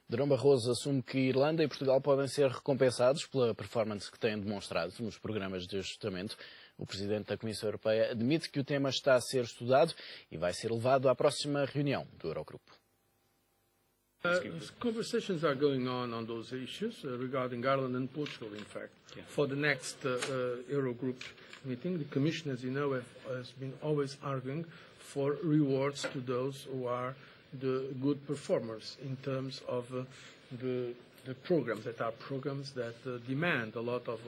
Durão Barroso assume que Irlanda e Portugal podem ser recompensados pela performance que têm demonstrado nos programas de ajustamento. O Presidente da Comissão Europeia admite que o tema está a ser estudado e vai ser levado à próxima reunião do Eurogrupo. Conversations are going on those issues regarding Ireland and Portugal, in fact. Yeah. For the next Eurogroup meeting, the Commission, as you know, has been always arguing for rewards to those who are the good performers in terms of the programs that demand a lot of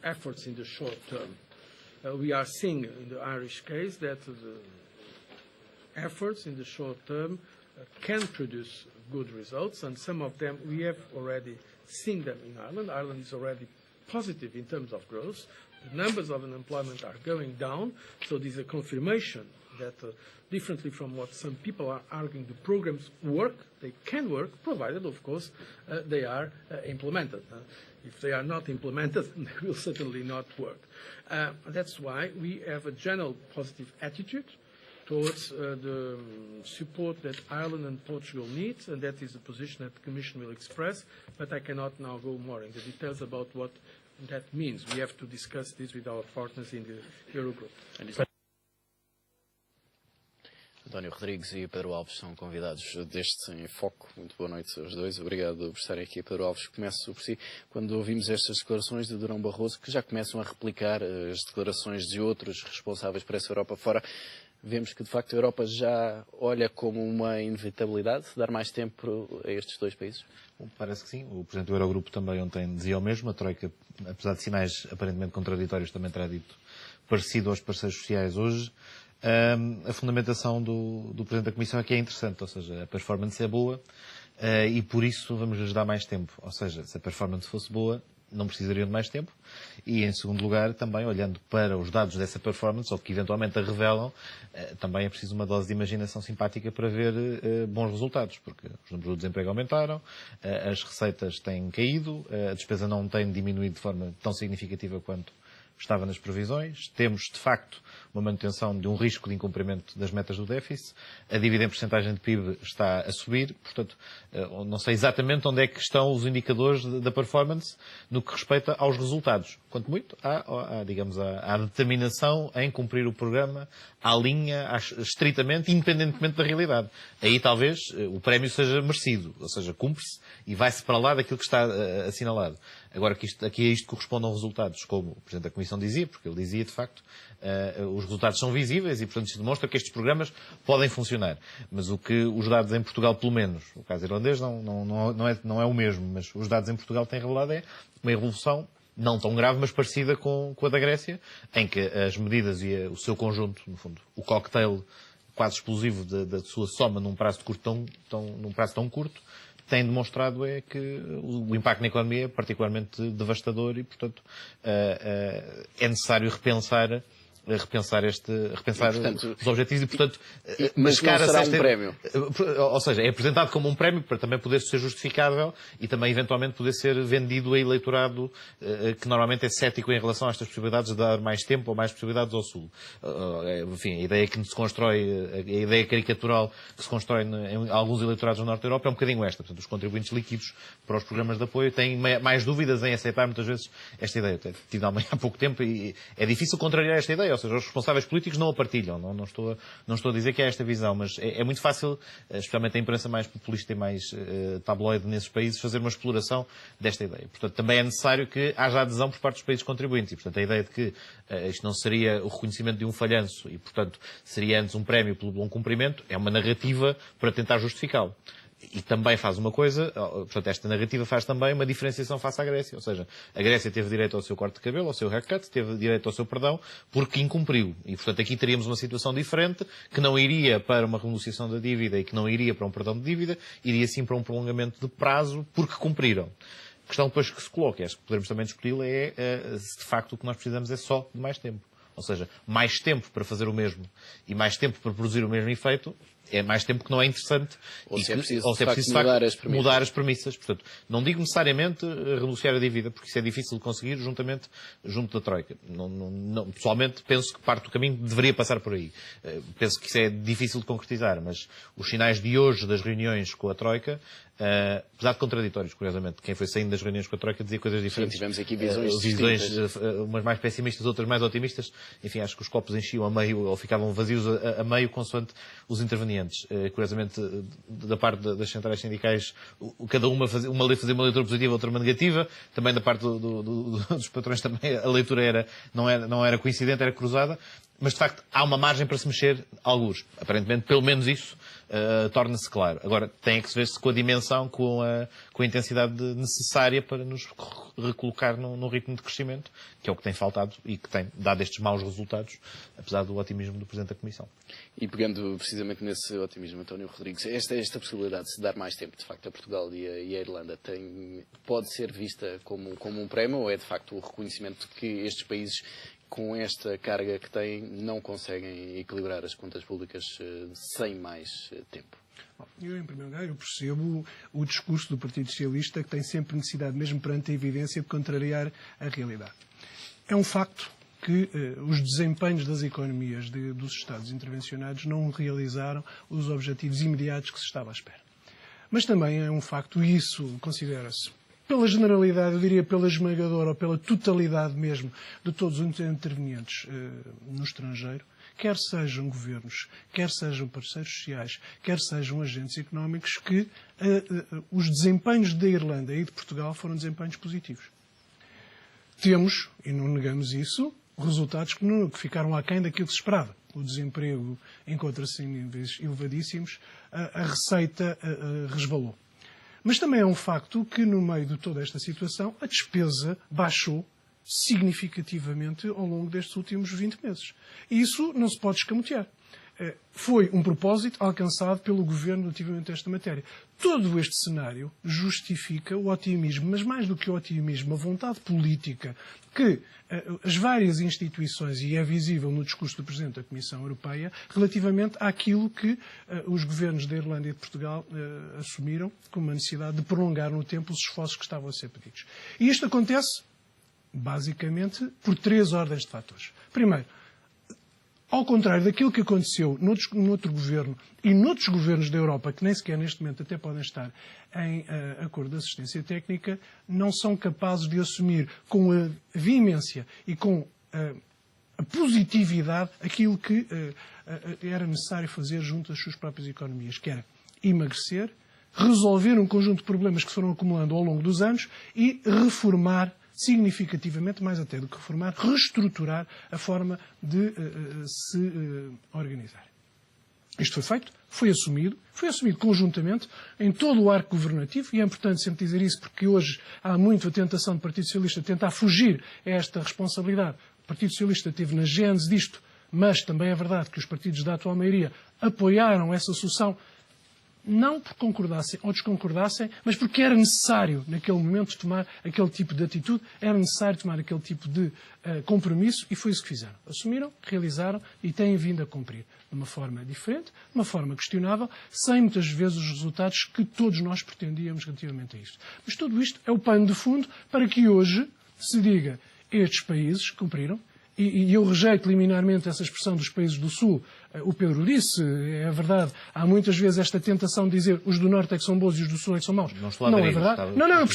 efforts in the short term. We are seeing in the Irish case that the efforts in the short term can produce good results, and some of them we have already seen them in Ireland. Ireland is already positive in terms of growth. The numbers of unemployment are going down, so this is a confirmation that differently from what some people are arguing, the programs work. They can work, provided, of course, they are implemented. If they are not implemented, they will certainly not work. That's why we have a general positive attitude towards the support that Ireland and Portugal need, and that is a position that the Commission will express, but I cannot now go more into the details about what that means. We have to discuss this with our partners in the Eurogroup. António Rodrigues e Pedro Alves são convidados deste Em Foco. Muito boa noite aos dois. Obrigado por estarem aqui. Pedro Alves, começo por si. Quando ouvimos estas declarações de Durão Barroso, que já começam a replicar as declarações de outros responsáveis por essa Europa fora, vemos que, de facto, a Europa já olha como uma inevitabilidade dar mais tempo a estes dois países? Bom, parece que sim. O Presidente do Eurogrupo também ontem dizia o mesmo. A Troika, apesar de sinais aparentemente contraditórios, também terá dito parecido aos parceiros sociais hoje. A fundamentação do Presidente da Comissão aqui é interessante, ou seja, a performance é boa e por isso vamos-lhes dar mais tempo. Ou seja, se a performance fosse boa, não precisariam de mais tempo. E, em segundo lugar, também, olhando para os dados dessa performance, ou que eventualmente a revelam, também é preciso uma dose de imaginação simpática para ver bons resultados, porque os números do desemprego aumentaram, as receitas têm caído, a despesa não tem diminuído de forma tão significativa quanto estava nas previsões. Temos, de facto, uma manutenção de um risco de incumprimento das metas do déficit. A dívida em percentagem de PIB está a subir. Portanto, não sei exatamente onde é que estão os indicadores da performance no que respeita aos resultados. Quanto muito, há determinação em cumprir o programa à linha, estritamente, independentemente da realidade. Aí, talvez, o prémio seja merecido. Ou seja, cumpre-se e vai-se para lá daquilo que está assinalado. Agora, aqui a isto correspondam resultados, como o Presidente da Comissão dizia, porque ele dizia, de facto, os resultados são visíveis e, portanto, isso demonstra que estes programas podem funcionar. Mas o que os dados em Portugal, pelo menos, o caso irlandês não é o mesmo, mas os dados em Portugal têm revelado é uma evolução não tão grave, mas parecida com a da Grécia, em que as medidas e o seu conjunto, no fundo, o cocktail quase explosivo da sua soma num prazo tão curto, tem demonstrado é que o impacto na economia é particularmente devastador e, portanto, é necessário repensar os objetivos e, portanto, mas não será um prémio. Ou seja, é apresentado como um prémio para também poder ser justificável e também, eventualmente, poder ser vendido a eleitorado que normalmente é cético em relação a estas possibilidades de dar mais tempo ou mais possibilidades ao Sul. Enfim, a ideia que se constrói, a ideia caricatural que se constrói em alguns eleitorados do Norte da Europa é um bocadinho esta. Portanto, os contribuintes líquidos para os programas de apoio têm mais dúvidas em aceitar muitas vezes esta ideia. Eu tive há pouco tempo e é difícil contrariar esta ideia. Ou seja, os responsáveis políticos não a partilham. Não estou a dizer que é esta visão, mas é muito fácil, especialmente a imprensa mais populista e mais tabloide nesses países, fazer uma exploração desta ideia. Portanto, também é necessário que haja adesão por parte dos países contribuintes. E, portanto, a ideia de que isto não seria o reconhecimento de um falhanço e, portanto, seria antes um prémio pelo bom cumprimento, é uma narrativa para tentar justificá-lo. E também faz uma coisa, portanto, esta narrativa faz também uma diferenciação face à Grécia. Ou seja, a Grécia teve direito ao seu corte de cabelo, ao seu haircut, teve direito ao seu perdão, porque incumpriu. E, portanto, aqui teríamos uma situação diferente, que não iria para uma renegociação da dívida e que não iria para um perdão de dívida, iria sim para um prolongamento de prazo, porque cumpriram. A questão depois que se coloca, acho que podemos também discuti-la, é se de facto o que nós precisamos é só de mais tempo. Ou seja, mais tempo para fazer o mesmo e mais tempo para produzir o mesmo efeito, é mais tempo que não é interessante. Ou se é preciso, ou se é de preciso, facto, de facto, mudar as premissas. Portanto, não digo necessariamente renunciar à dívida, porque isso é difícil de conseguir junto da Troika. Pessoalmente, penso que parte do caminho deveria passar por aí. Penso que isso é difícil de concretizar, mas os sinais de hoje das reuniões com a Troika, apesar de contraditórios, curiosamente, quem foi saindo das reuniões com a Troika dizia coisas diferentes. Sim, tivemos aqui visões umas mais pessimistas, outras mais otimistas. Enfim, acho que os copos enchiam a meio ou ficavam vazios a meio consoante os intervenientes. Curiosamente, da parte das centrais sindicais, cada uma fazia uma leitura positiva, outra uma negativa. Também da parte dos patrões também a leitura não era coincidente, era cruzada. Mas, de facto, há uma margem para se mexer alguns. Aparentemente, pelo menos isso torna-se claro. Agora, tem que se ver-se com a dimensão, com a intensidade necessária para nos recolocar num ritmo de crescimento, que é o que tem faltado e que tem dado estes maus resultados, apesar do otimismo do Presidente da Comissão. E pegando precisamente nesse otimismo, António Rodrigues, esta possibilidade de se dar mais tempo, de facto, a Portugal e a Irlanda pode ser vista como um prémio, ou é, de facto, o reconhecimento que estes países, com esta carga que têm, não conseguem equilibrar as contas públicas sem mais tempo? Eu, em primeiro lugar, eu percebo o discurso do Partido Socialista, que tem sempre necessidade, mesmo perante a evidência, de contrariar a realidade. É um facto que os desempenhos das economias dos Estados intervencionados não realizaram os objetivos imediatos que se estava à espera. Mas também é um facto, e isso considera-se, pela generalidade, eu diria pela esmagadora ou pela totalidade mesmo de todos os intervenientes no estrangeiro, quer sejam governos, quer sejam parceiros sociais, quer sejam agentes económicos, que os desempenhos da Irlanda e de Portugal foram desempenhos positivos. Temos, e não negamos isso, resultados que ficaram aquém daquilo que se esperava. O desemprego encontra-se em níveis elevadíssimos, a receita resvalou. Mas também é um facto que, no meio de toda esta situação, a despesa baixou significativamente ao longo destes últimos 20 meses. E isso não se pode escamotear. Foi um propósito alcançado pelo Governo relativamente a esta matéria. Todo este cenário justifica o otimismo, mas mais do que o otimismo, a vontade política que as várias instituições, e é visível no discurso do Presidente da Comissão Europeia, relativamente àquilo que os governos da Irlanda e de Portugal assumiram como uma necessidade de prolongar no tempo os esforços que estavam a ser pedidos. E isto acontece, basicamente, por 3 ordens de fatores. Primeiro, ao contrário daquilo que aconteceu noutro governo e noutros governos da Europa, que nem sequer neste momento até podem estar em acordo de assistência técnica, não são capazes de assumir com a veemência e com a positividade aquilo que era necessário fazer junto às suas próprias economias, que era emagrecer, resolver um conjunto de problemas que se foram acumulando ao longo dos anos e reformar significativamente, mais até do que reformar, reestruturar a forma de se organizar. Isto foi feito, foi assumido conjuntamente em todo o arco governativo, e é importante sempre dizer isso porque hoje há muito a tentação do Partido Socialista de tentar fugir a esta responsabilidade. O Partido Socialista esteve na gênese disto, mas também é verdade que os partidos da atual maioria apoiaram essa solução, não por concordassem ou desconcordassem, mas porque era necessário, naquele momento, tomar aquele tipo de atitude, era necessário tomar aquele tipo de compromisso, e foi isso que fizeram. Assumiram, realizaram e têm vindo a cumprir. De uma forma diferente, de uma forma questionável, sem muitas vezes os resultados que todos nós pretendíamos relativamente a isto. Mas tudo isto é o pano de fundo para que hoje se diga: estes países cumpriram. E eu rejeito liminarmente essa expressão dos países do Sul. O Pedro disse, é verdade, há muitas vezes esta tentação de dizer os do Norte é que são bons e os do Sul é que são maus. Não é verdade. Não, eu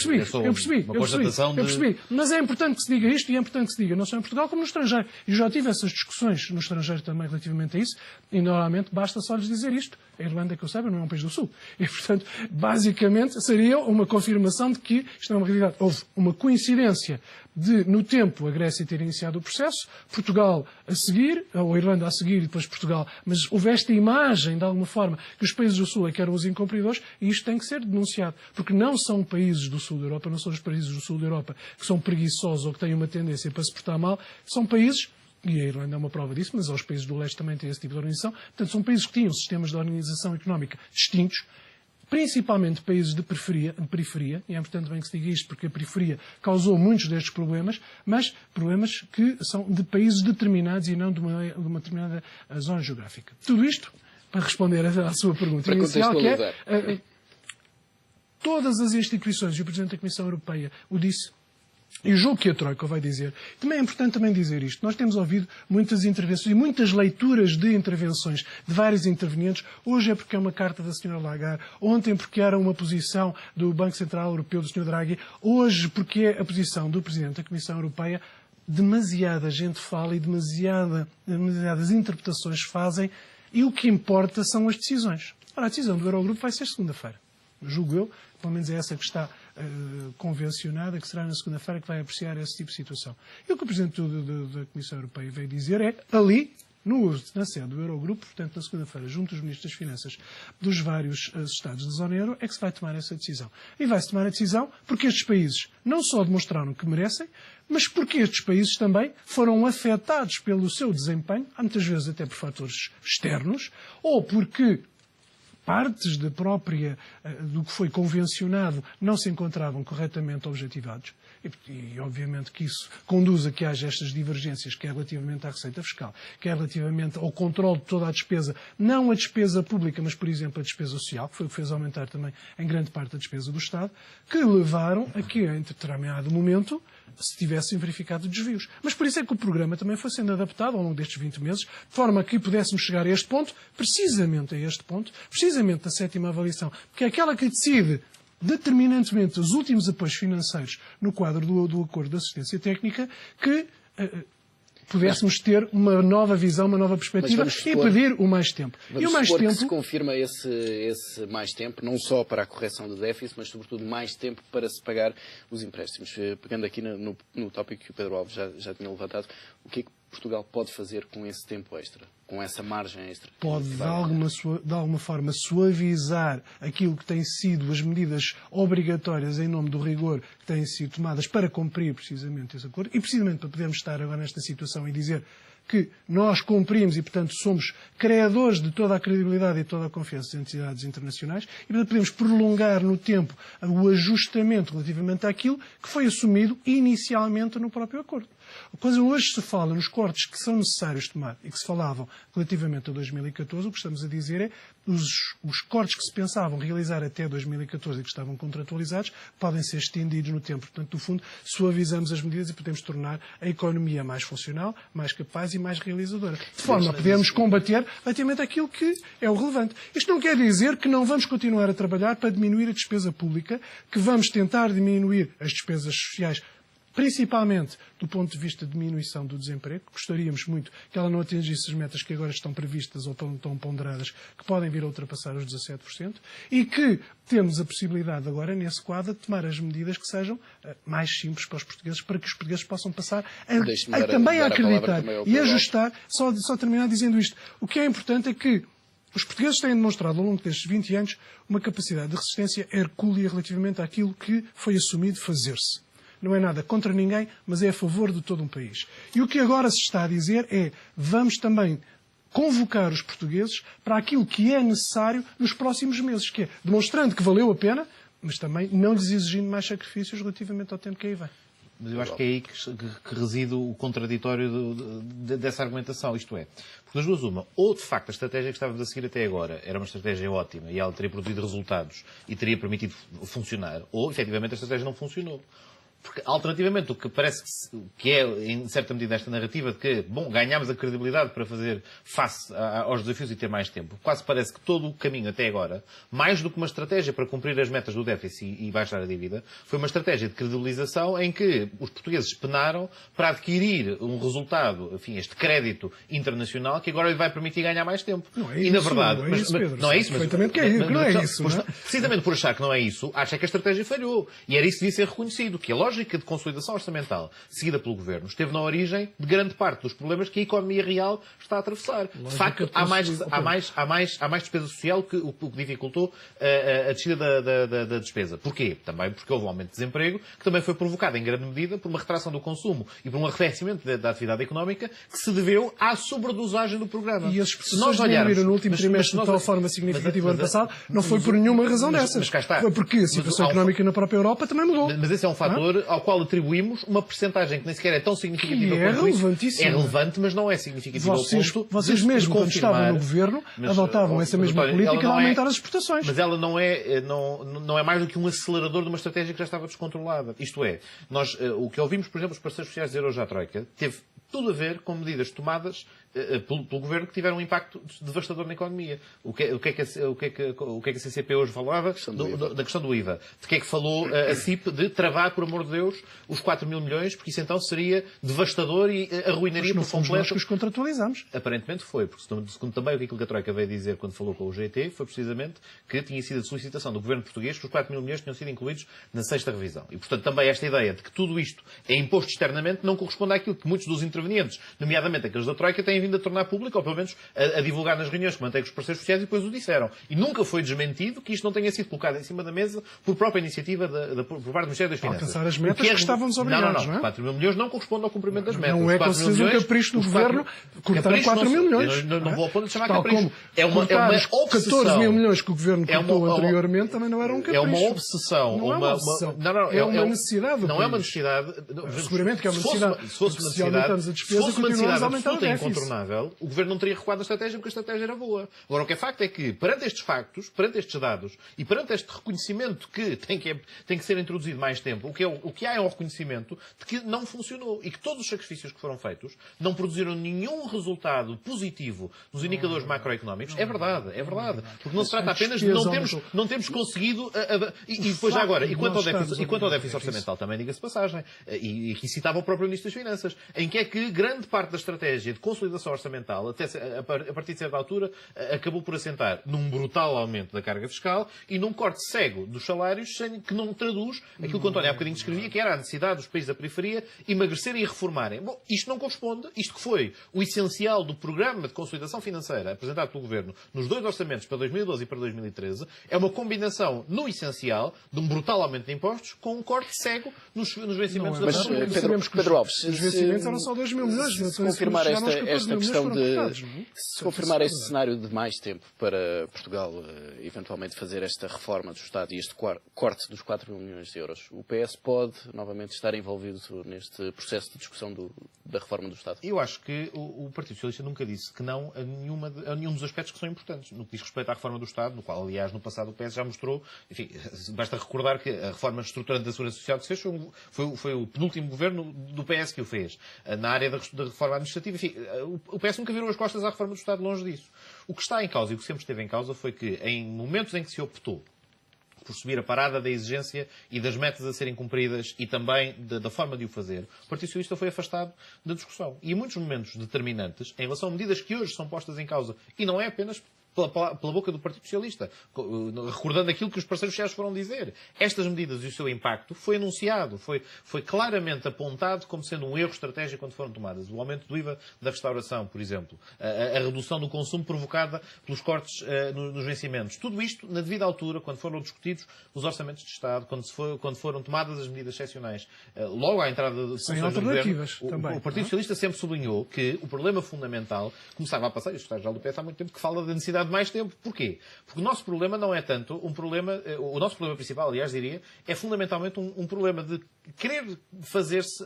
percebi. Mas é importante que se diga isto, e é importante que se diga não só em Portugal como no estrangeiro. E já tive essas discussões no estrangeiro também relativamente a isso, e normalmente basta só lhes dizer isto. A Irlanda, que eu saiba, não é um país do Sul. E, portanto, basicamente seria uma confirmação de que isto é uma realidade. Houve uma coincidência de, no tempo, a Grécia ter iniciado o processo, Portugal a seguir, ou a Irlanda a seguir e depois Portugal, mas houve esta imagem, de alguma forma, que os países do Sul é que eram os incumpridores, e isto tem que ser denunciado, porque não são países do Sul da Europa, não são os países do Sul da Europa que são preguiçosos ou que têm uma tendência para se portar mal, são países, e a Irlanda é uma prova disso, mas os países do leste também têm esse tipo de organização, portanto são países que tinham sistemas de organização económica distintos, principalmente países de periferia, e é importante bem que se diga isto, porque a periferia causou muitos destes problemas, mas problemas que são de países determinados e não de uma determinada zona geográfica. Tudo isto para responder à sua pergunta Para inicial, que contextualizar. é todas as instituições, e o Presidente da Comissão Europeia o disse, e julgo que a Troika vai dizer. Também é importante também dizer isto. Nós temos ouvido muitas intervenções e muitas leituras de intervenções de vários intervenientes. Hoje é porque é uma carta da Sra. Lagarde, ontem porque era uma posição do Banco Central Europeu, do Sr. Draghi, hoje porque é a posição do Presidente da Comissão Europeia. Demasiada gente fala e demasiadas interpretações fazem, e o que importa são as decisões. Ora, a decisão do Eurogrupo vai ser segunda-feira. Julgo eu, pelo menos é essa que está convencionada, que será na segunda-feira que vai apreciar esse tipo de situação. E o que o Presidente da Comissão Europeia veio dizer é, ali, na sede do Eurogrupo, portanto, na segunda-feira, junto aos Ministros das Finanças dos vários Estados da zona euro, é que se vai tomar essa decisão. E vai-se tomar a decisão porque estes países não só demonstraram que merecem, mas porque estes países também foram afetados pelo seu desempenho, muitas vezes até por fatores externos, ou porque partes do que foi convencionado não se encontravam corretamente objetivados. E, obviamente, que isso conduz a que haja estas divergências, quer relativamente à receita fiscal, quer relativamente ao controle de toda a despesa, não a despesa pública, mas, por exemplo, a despesa social, que foi o que fez aumentar também em grande parte a despesa do Estado, que levaram a que, em determinado momento, se tivessem verificado desvios. Mas por isso é que o programa também foi sendo adaptado ao longo destes 20 meses, de forma a que pudéssemos chegar a este ponto, precisamente a este ponto, precisamente da sétima avaliação, que é aquela que decide determinantemente os últimos apoios financeiros no quadro do acordo de assistência técnica, que pudéssemos ter uma nova visão, uma nova perspectiva e pedir o mais tempo. Vamos E o mais supor tempo que se confirma esse mais tempo, não só para a correção do déficit, mas sobretudo mais tempo para se pagar os empréstimos. Pegando aqui no tópico que o Pedro Alves já tinha levantado, o que é que Portugal pode fazer com esse tempo extra, com essa margem extra? Pode, de alguma forma, suavizar aquilo que têm sido as medidas obrigatórias em nome do rigor que têm sido tomadas para cumprir precisamente esse acordo e precisamente para podermos estar agora nesta situação e dizer que nós cumprimos e, portanto, somos credores de toda a credibilidade e toda a confiança das entidades internacionais e, portanto, podemos prolongar no tempo o ajustamento relativamente àquilo que foi assumido inicialmente no próprio acordo. Quando hoje se fala nos cortes que são necessários tomar e que se falavam relativamente a 2014, o que estamos a dizer é os cortes que se pensavam realizar até 2014 e que estavam contratualizados podem ser estendidos no tempo. Portanto, no fundo, suavizamos as medidas e podemos tornar a economia mais funcional, mais capaz e mais realizadora. De forma a podermos combater relativamente aquilo que é o relevante. Isto não quer dizer que não vamos continuar a trabalhar para diminuir a despesa pública, que vamos tentar diminuir as despesas sociais, principalmente do ponto de vista de diminuição do desemprego. Gostaríamos muito que ela não atingisse as metas que agora estão previstas ou estão ponderadas, que podem vir a ultrapassar os 17%, e que temos a possibilidade agora, nesse quadro, de tomar as medidas que sejam mais simples para os portugueses, para que os portugueses possam passar a também acreditar e ajustar. Só terminar dizendo isto. O que é importante é que os portugueses têm demonstrado ao longo destes 20 anos uma capacidade de resistência hercúlea relativamente àquilo que foi assumido fazer-se. Não é nada contra ninguém, mas é a favor de todo um país. E o que agora se está a dizer é, vamos também convocar os portugueses para aquilo que é necessário nos próximos meses, que é demonstrando que valeu a pena, mas também não lhes exigindo mais sacrifícios relativamente ao tempo que aí vem. Mas eu acho que é aí que reside o contraditório dessa argumentação, isto é, porque das duas uma, ou de facto a estratégia que estávamos a seguir até agora era uma estratégia ótima e ela teria produzido resultados e teria permitido funcionar, ou efetivamente a estratégia não funcionou. Porque, alternativamente, o que parece que é, em certa medida, esta narrativa de que, bom, ganhámos a credibilidade para fazer face aos desafios e ter mais tempo, quase parece que todo o caminho até agora, mais do que uma estratégia para cumprir as metas do déficit e baixar a dívida, foi uma estratégia de credibilização em que os portugueses penaram para adquirir um resultado, enfim, este crédito internacional que agora lhe vai permitir ganhar mais tempo. Não é e, isso, na verdade, não é isso, Pedro. Não é isso, Perfeitamente que não é isso. Não é? Precisamente por achar que não é isso, acha que a estratégia falhou. E era isso que devia ser reconhecido, que a lógica de consolidação orçamental seguida pelo Governo esteve na origem de grande parte dos problemas que a economia real está a atravessar. De facto, há mais despesa social que o que dificultou a descida da despesa. Porquê? Também porque houve um aumento de desemprego, que também foi provocado em grande medida por uma retração do consumo e por um arrefecimento da atividade económica que se deveu à sobredosagem do programa. E as expressões diminuíram no último trimestre de tal forma significativa ano passado, não foi por nenhuma razão dessas. Mas cá está. Foi porque a situação económica na própria Europa também mudou. Mas esse é um fator setor ao qual atribuímos uma percentagem que nem sequer é tão significativa Que é quanto isso. relevantíssima. É relevante, mas não é significativa ao ponto Vocês de mesmo, quando confirmar. estavam no governo, Mas, adotavam essa mesma António, política ela de não aumentar as exportações. Mas ela não é mais do que um acelerador de uma estratégia que já estava descontrolada. Isto é, nós, o que ouvimos, por exemplo, os parceiros sociais dizer hoje à Troika, teve tudo a ver com medidas tomadas pelo Governo que tiveram um impacto devastador na economia. O que é que a CCP hoje falava? Da questão do IVA. De que é que falou a CIP de travar, por amor de Deus, os 4 mil milhões, porque isso então seria devastador e arruinaria Não por fomos nós completo. que os contratualizamos. Aparentemente foi, porque segundo também o que a Troika veio dizer quando falou com o GT, foi precisamente que tinha sido a solicitação do Governo português que os 4 mil milhões tinham sido incluídos na 6ª revisão. E, portanto, também esta ideia de que tudo isto é imposto externamente não corresponde àquilo que muitos dos intervenientes, nomeadamente aqueles da Troika, têm vindo a tornar público, ou pelo menos a divulgar nas reuniões que mantém com os parceiros sociais e depois o disseram. E nunca foi desmentido que isto não tenha sido colocado em cima da mesa por própria iniciativa por parte do Ministério das Finanças. Alcançar as metas que estávamos obrigados, não é? 4 mil milhões não corresponde ao cumprimento das metas. Não é com certeza um capricho do Governo cortar 4 mil milhões. Não vou ao ponto de chamar Tal capricho. como É uma obsessão. 14 mil milhões que o Governo cortou anteriormente também não era um capricho. É uma obsessão. Não é uma obsessão. É uma necessidade do Não é uma país. necessidade. Seguramente que é uma necessidade. Se fosse uma Se aumentamos a despesa, continuamos a aumentar o absoluta e déficit. incontornável, o Governo não teria recuado a estratégia porque a estratégia era boa. Agora, o que é facto é que, perante estes factos, perante estes dados e perante este reconhecimento que tem que ser introduzido mais tempo, o que há é um reconhecimento de que não funcionou e que todos os sacrifícios que foram feitos não produziram nenhum resultado positivo nos indicadores macroeconómicos. É verdade. Porque não se trata apenas de não termos conseguido... E depois já agora, e quanto ao déficit orçamental, também diga-se passagem, e que citava o próprio Ministro das Finanças, em que é que grande parte da estratégia de consolidação orçamental, até a partir de certa altura, acabou por assentar num brutal aumento da carga fiscal e num corte cego dos salários, que não traduz aquilo que o António há bocadinho descrevia, que era a necessidade dos países da periferia emagrecerem e reformarem. Bom, isto não corresponde, isto que foi o essencial do programa de consolidação financeira apresentado pelo Governo nos 2 orçamentos para 2012 e para 2013, é uma combinação, no essencial, de um brutal aumento de impostos com um corte cego nos vencimentos da Mas, população. Pedro Alves, Os vencimentos eram só 2 mil milhões. se confirmar esta questão se confirmar este cenário de mais tempo para Portugal eventualmente fazer esta reforma do Estado e este corte dos 4 mil milhões de euros, o PS pode novamente estar envolvido neste processo de discussão da reforma do Estado? Eu acho que o Partido Socialista nunca disse que não a nenhum dos aspectos que são importantes. No que diz respeito à reforma do Estado, no qual, aliás, no passado o PS já mostrou, enfim, basta recordar que a reforma estruturante da Segurança Social que se fez foi o penúltimo governo do PS que o fez. Na área da reforma administrativa, enfim, o PS nunca virou as costas à reforma do Estado, longe disso. O que está em causa e o que sempre esteve em causa foi que, em momentos em que se optou por subir a parada da exigência e das metas a serem cumpridas e também da forma de o fazer, o Partido Socialista foi afastado da discussão. E em muitos momentos determinantes, em relação a medidas que hoje são postas em causa, e não é apenas pela boca do Partido Socialista, recordando aquilo que os parceiros sociais foram dizer. Estas medidas e o seu impacto foi anunciado, foi claramente apontado como sendo um erro estratégico quando foram tomadas. O aumento do IVA da restauração, por exemplo, a redução do consumo provocada pelos cortes nos vencimentos. Tudo isto, na devida altura, quando foram discutidos os orçamentos de Estado, quando foram tomadas as medidas excepcionais, logo à entrada de sem alternativas do governo, também. o Partido Socialista sempre sublinhou que o problema fundamental começava a passar, e o Secretário-Geral do PS há muito tempo que fala da necessidade de mais tempo. Porquê? Porque o nosso problema não é tanto o nosso problema principal, aliás, diria, é fundamentalmente um problema de querer fazer-se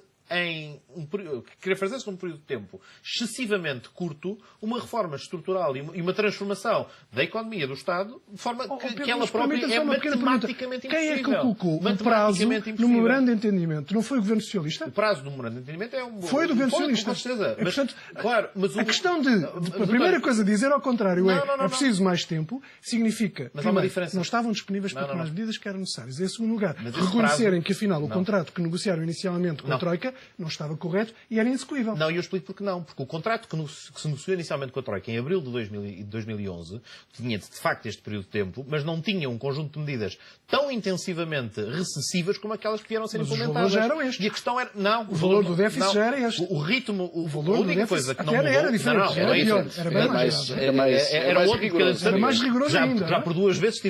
querer fazer-se num período de tempo excessivamente curto uma reforma estrutural e uma transformação da economia do Estado de forma que ela própria é matematicamente impossível. Quem é que colocou o prazo no memorando de entendimento? Não foi o Governo Socialista? O prazo do memorando de entendimento é Foi do Governo Socialista. Com certeza. Mas, portanto, claro, mas a questão a primeira coisa, dizer ao contrário, é preciso mais tempo, significa mas há uma diferença. Não estavam disponíveis para tomar as medidas que eram necessárias. Em segundo lugar, mas reconhecerem que afinal o contrato que negociaram inicialmente com a Troika não estava correto e era execuível. Não, e eu explico porque não. Porque o contrato que se negociou inicialmente com a Troika em abril de 2011 tinha de facto este período de tempo, mas não tinha um conjunto de medidas tão intensivamente recessivas como aquelas que vieram a ser implementadas. Os valores já eram estes. E a questão era... Não, o valor do déficit já era este. O ritmo... O valor a única do coisa déficit que não mudou... era diferente. Era bem mais era outro rigoroso. Era mais rigoroso ainda. Já por 2 vezes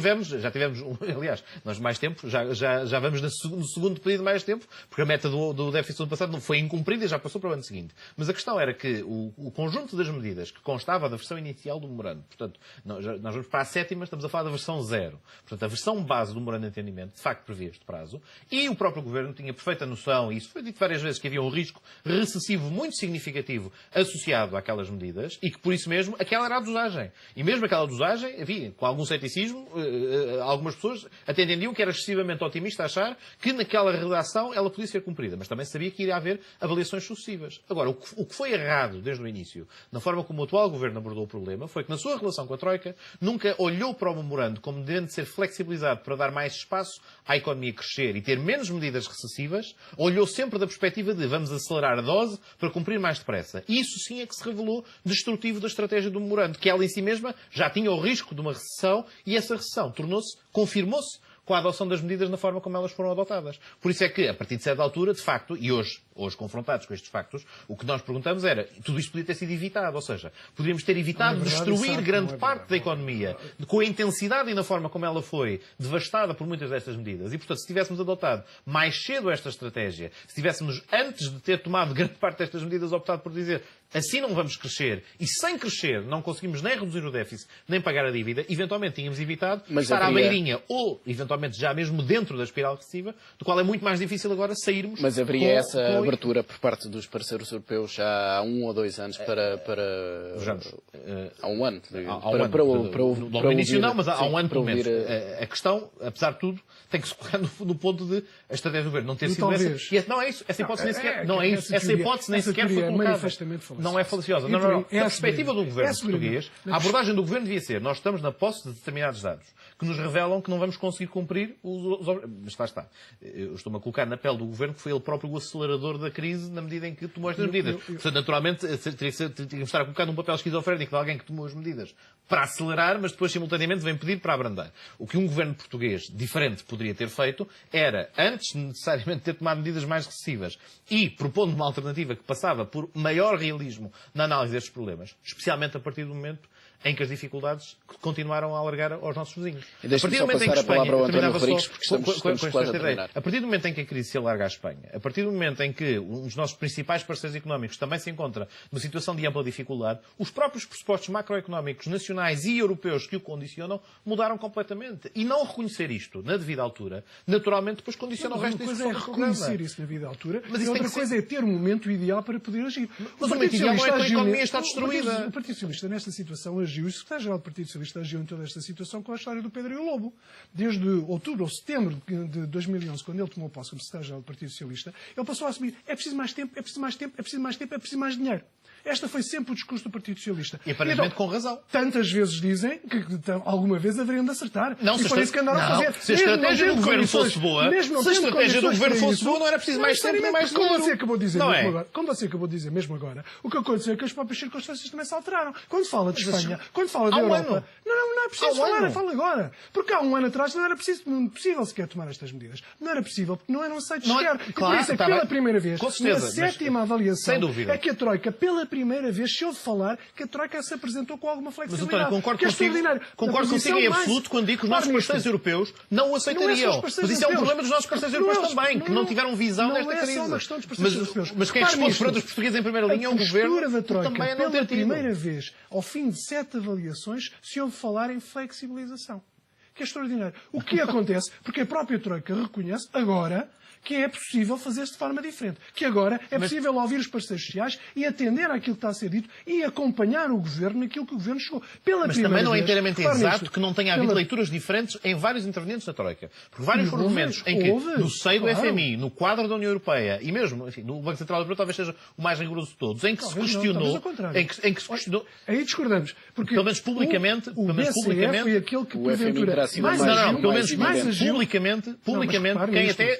já tivemos... Aliás, nós mais tempo, já vamos no segundo período mais tempo, porque a meta do déficit passado foi incumprida e já passou para o ano seguinte. Mas a questão era que o conjunto das medidas que constava da versão inicial do memorando, portanto, nós vamos para a 7ª, estamos a falar da versão 0. Portanto, a versão base do memorando de entendimento, de facto, previa este prazo, e o próprio Governo tinha perfeita noção, e isso foi dito várias vezes, que havia um risco recessivo muito significativo associado àquelas medidas, e que, por isso mesmo, aquela era a dosagem. E mesmo aquela dosagem, havia, com algum ceticismo, algumas pessoas até entendiam que era excessivamente otimista achar que naquela redação ela podia ser cumprida, mas também sabia que iria haver avaliações sucessivas. Agora, o que foi errado desde o início, na forma como o atual Governo abordou o problema, foi que na sua relação com a Troika nunca olhou para o memorando como devendo ser flexibilizado para dar mais espaço à economia crescer e ter menos medidas recessivas, olhou sempre da perspectiva de vamos acelerar a dose para cumprir mais depressa. E isso sim é que se revelou destrutivo da estratégia do memorando, que ela em si mesma já tinha o risco de uma recessão e essa recessão confirmou-se com a adoção das medidas na forma como elas foram adotadas. Por isso é que, a partir de certa altura, de facto, e hoje confrontados com estes factos, o que nós perguntamos era, tudo isto podia ter sido evitado, ou seja, poderíamos ter evitado destruir grande parte da economia, com a intensidade e na forma como ela foi devastada por muitas destas medidas. E, portanto, se tivéssemos adotado mais cedo esta estratégia, se tivéssemos, antes de ter tomado grande parte destas medidas, optado por dizer assim não vamos crescer, e sem crescer não conseguimos nem reduzir o déficit, nem pagar a dívida, eventualmente tínhamos evitado estar à beirinha, ou, eventualmente, já mesmo dentro da espiral recessiva, do qual é muito mais difícil agora sairmos. Mas haveria essa abertura por parte dos parceiros europeus já há 1 ou 2 anos para há um ano. No início não, mas há um ano pelo menos. A questão, apesar de tudo, tem que se colocar no ponto de a estratégia do governo não ter sido essa. Não é isso. Essa hipótese nem sequer. Não é isso. Essa hipótese nem sequer foi colocada. Não é falaciosa. Não. Da perspectiva do governo português, a abordagem do governo devia ser: nós estamos na posse de determinados dados que nos revelam que não vamos conseguir cumprir os mas lá está. Eu estou-me a colocar na pele do governo, que foi ele próprio o acelerador da crise na medida em que tomou estas medidas. Portanto, naturalmente, teria que estar a colocar num papel esquizofrénico de alguém que tomou as medidas para acelerar, mas depois, simultaneamente, vem pedir para abrandar. O que um governo português diferente poderia ter feito era, antes de necessariamente ter tomado medidas mais recessivas e propondo uma alternativa que passava por maior realismo na análise destes problemas, especialmente a partir do momento em que as dificuldades continuaram a alargar aos nossos vizinhos. A partir do momento em que Espanha, a partir do momento em que a crise se alarga à Espanha, a partir do momento em que um dos nossos principais parceiros económicos também se encontra numa situação de ampla dificuldade, os próprios pressupostos macroeconómicos nacionais e europeus que o condicionam mudaram completamente. E não reconhecer isto na devida altura, naturalmente depois condiciona o resto da discussão. Uma coisa é reconhecer isso na devida altura, mas e outra coisa é ter um momento ideal para poder agir. Mas o momento ideal não é que a economia está destruída. O Partido Socialista, nesta situação, agiu, e o secretário-geral do Partido Socialista agiu em toda esta situação com a história do Pedro e o Lobo. Desde outubro ou setembro de 2011, quando ele tomou posse como secretário-geral do Partido Socialista, ele passou a assumir: é preciso mais tempo, é preciso mais tempo, é preciso mais tempo, é preciso mais dinheiro. Esta foi sempre o discurso do Partido Socialista. E aparentemente com razão. Tantas vezes dizem que alguma vez haveriam de acertar. Não, e por isso que andaram a fazer. Se a estratégia do governo fosse boa, não era preciso mais tempo nem mais dinheiro. Como você acabou de dizer mesmo agora, como você acabou de dizer mesmo agora, o que aconteceu é que as próprias circunstâncias também se alteraram. Quando fala de Espanha, quando fala da Europa, não é preciso falar, fala agora. Porque há um ano atrás não era possível sequer tomar estas medidas. Não era possível, porque não eram aceitos sequer. E por isso é que pela primeira vez, na 7ª avaliação, é que a Troika, pela primeira vez, se ouve falar que a Troika se apresentou com alguma flexibilidade. Mas, António, concordo consigo em absoluto quando digo que os nossos parceiros europeus não o aceitariam. Mas isso é um problema dos nossos parceiros europeus também, que não tiveram visão desta crise. Mas quem responde perante os portugueses em primeira linha é um governo da Troika, também é não ter pela primeira vez, ao fim de 7 avaliações, se ouve falar em flexibilização. Que é extraordinário. O que acontece? Porque a própria Troika reconhece agora que é possível fazer-se de forma diferente. Que agora é possível ouvir os parceiros sociais e atender àquilo que está a ser dito e acompanhar o governo naquilo que o governo chegou. Mas também não é inteiramente exato que não tenha havido leituras diferentes em vários intervenientes da Troika. Porque vários foram momentos em que, no seio do FMI, no quadro da União Europeia e mesmo, enfim, no Banco Central Europeu talvez seja o mais rigoroso de todos, em que se questionou... Aí discordamos. Porque pelo menos publicamente... O BCE foi aquele que, porventura, publicamente, quem até...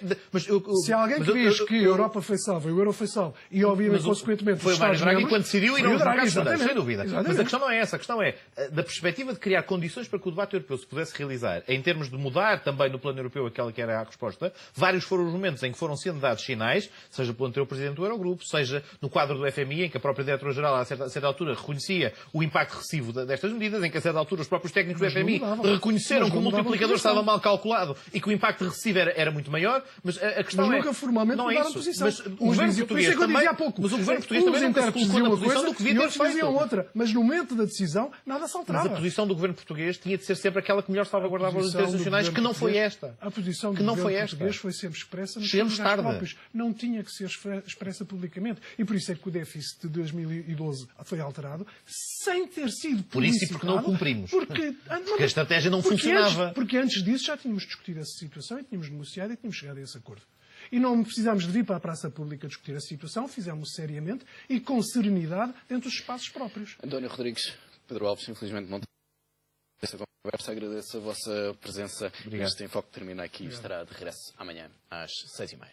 Se alguém que diz que a Europa foi salva e o euro foi salvo e, obviamente, consequentemente, foi o Mário Draghi quando decidiu e não os mercados fundamentais, sem dúvida. Exatamente. Mas a questão não é essa. A questão é, da perspectiva de criar condições para que o debate europeu se pudesse realizar, em termos de mudar também no plano europeu aquela que era a resposta, vários foram os momentos em que foram sendo dados sinais, seja pelo anterior Presidente do Eurogrupo, seja no quadro do FMI, em que a própria Diretora-Geral, a certa altura, reconhecia o impacto recessivo destas medidas, em que a certa altura os próprios técnicos do FMI reconheceram que o multiplicador estava mal calculado e que o impacto recessivo era muito maior, mas a questão mas é... nunca formalmente não é mudaram a isso. posição. Mas o Uns governo diziam, por português isso é que eu também... dizia há pouco. Mas o governo português também nunca se colocou na posição do que devia ter outros diziam feito. outra, mas no momento da decisão nada se Mas alterava. a posição do governo português tinha de ser sempre aquela que melhor salvaguardava os posição interesses do nacionais, que governo não foi português- esta. A posição do Que não governo foi esta. português foi sempre expressa nos Chegamos seus lugares tarde. próprios. Não tinha que ser expressa publicamente. E por isso é que o déficit de 2012 foi alterado sem ter sido Por isso e porque não o publicitado, cumprimos. Porque a estratégia não porque funcionava. Porque antes disso já tínhamos discutido essa situação e tínhamos negociado e tínhamos chegado a esse acordo. E não precisámos de vir para a praça pública discutir a situação, fizemos seriamente e com serenidade dentro dos espaços próprios. António Rodrigues, Pedro Alves, infelizmente não essa conversa. Agradeço a vossa presença. Obrigado. Este Enfoque termina aqui e estará de regresso amanhã às 6h30.